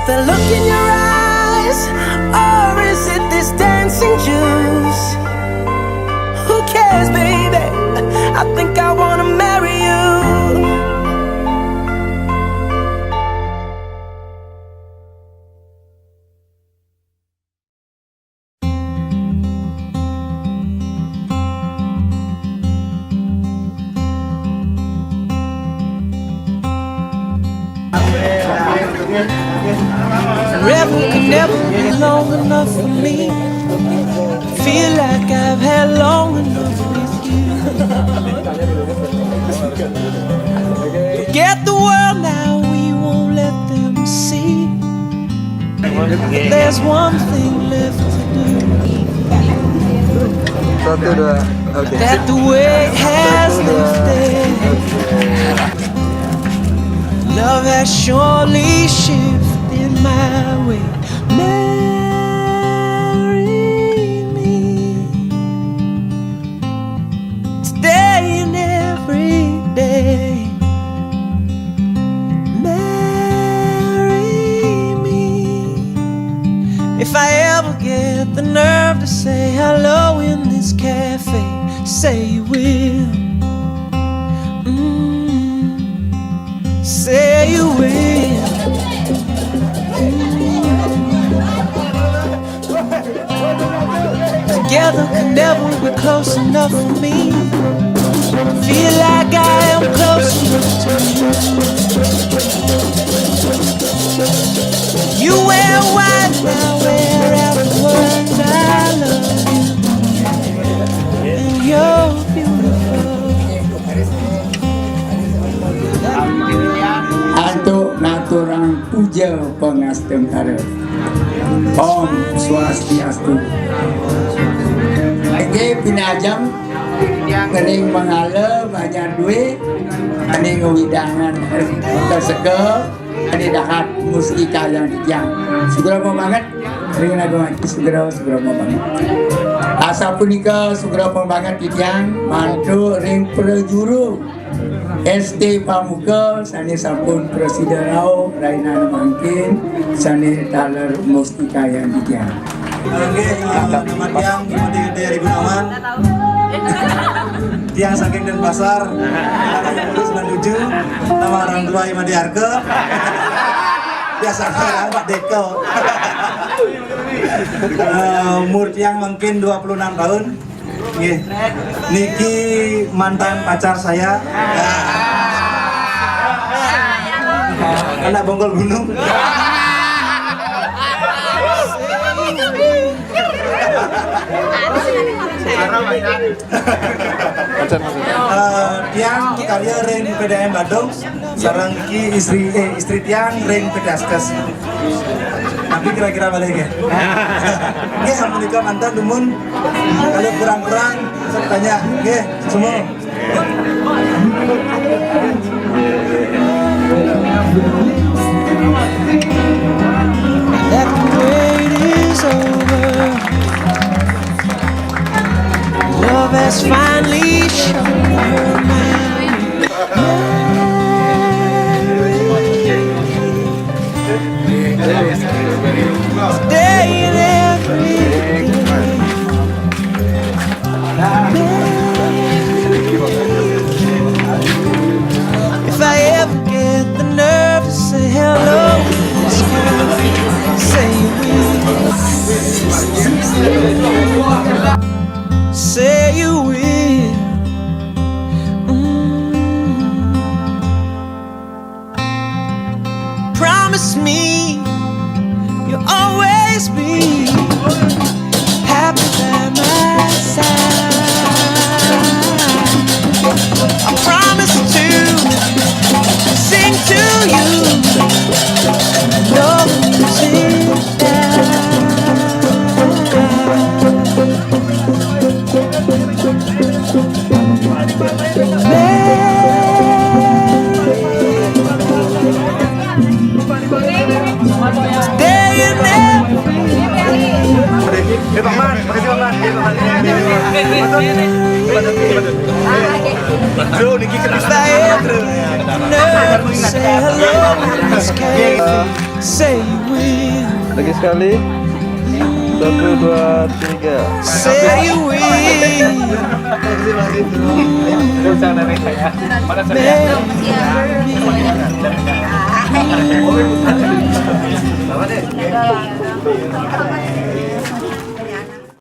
the look in your eyes, or is it this dancing juice? Who cares, baby? I think I wanna marry you. Forever could never be long enough for me. Feel like I've had long enough with you. Forget the world now, we won't let them see. There's one thing left to do. That the weight has lifted. Love has surely shifted my way. Marry me today and every day. Marry me. If I ever get the nerve to say hello in this cafe, say you will. Say you will. Together could never be close enough for me. Feel like I am close enough to you. You wear white, I wear out the words I love you. And you're beautiful. Atuk naturang puja pengastem hara. Om Swastiastu. Lagi pinajam kening mangala banyak duit, ane ngewidangan keseke, ane dahat mustika yang dijang. Segera mau banget, ring lagu mati segera mau banget. Asa punika segera mau banget dijang, mantu ring perjuru. SD Pamuka, sani sampun presiden rau, Raina mangkin, sani taler mustika yang dijang. Oke, nama tiang Gede Gunawan. Tiang saking Denpasar, 97, nama orang tua Imadi Arke. Biasa orang Pak Deko. Umur tiang mungkin 26 tahun. Niki mantan pacar saya. Anak Bonggol Gunung. Tiang karya ring PDM Bandung, sarang ki istri tiang ring Pedaskes. Tapi kira-kira balik ya. Nggih sampun nika mantan dumun. Kalau kurang-kurang saya tanya, nggih semua. That the wait is over. Love has finally shown her mind. Today and every if I ever get the nerve to say hello, say you will. Say you will. Promise me you'll always be happy by my side. I promise to sing to you no music Bro, niki If I ever never say hello in this cave, say you will. Lagi sekali. 1, 2, 3. Say you will. Marry me.